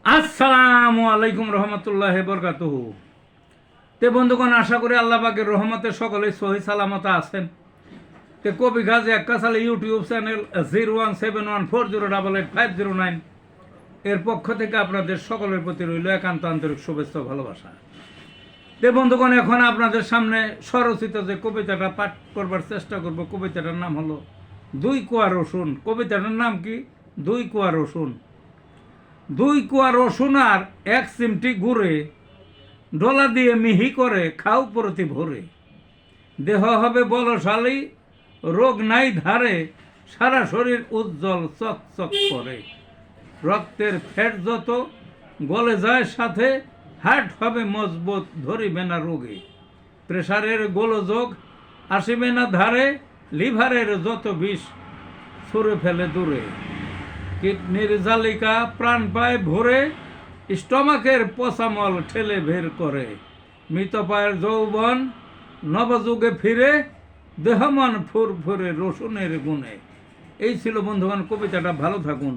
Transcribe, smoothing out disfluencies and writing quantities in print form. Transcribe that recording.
আসসালামু আলাইকুম রহমতুল্লাহ বরকাতুহু। তে বন্ধুগণ, আশা করি আল্লাহ পাকের রহমতে সকলে সহি সালামত আছেন। তে কবি গাজী আক্কাস আলী ইউটিউব চ্যানেল 017140885009 এর পক্ষ থেকে আপনাদের সকলের প্রতি রইল একান্ত আন্তরিক শুভেচ্ছা ভালোবাসা। তে বন্ধুগণ, এখন আপনাদের সামনে স্বরচিত যে কবিতাটা পাঠ করবার চেষ্টা করব, কবিতাটার নাম হলো দুই কুয়া রসুন। কবিতাটার নাম কি? দুই কুয়া রসুন। দুই কুয়া রসুন আর এক চিমটি গুড়ে ডলা দিয়ে মিহি করে খাও প্রতি ভোরে। দেহ হবে বলশালী, রোগ নাই ধারে, সারা শরীর উজ্জ্বল চকচক করে। রক্তের ফ্যাট যত গলে যায় সাথে, হার্ট হবে মজবুত, ধরিবে না রোগে। প্রেসারের গোলযোগ আসিবে না ধারে, লিভারের যত বিষ ছুঁড়ে ফেলে দূরে। কিডনির জালিকা প্রাণ পায় ভরে, স্টমাকের পচামল ঠেলে বের করে। মৃত পায়ের যৌবন নবযুগে ফিরে, দেহমন ফুরফুরে রসুনের গুণে। এই ছিল বন্ধুগণ কবিতাটা। ভালো থাকুন।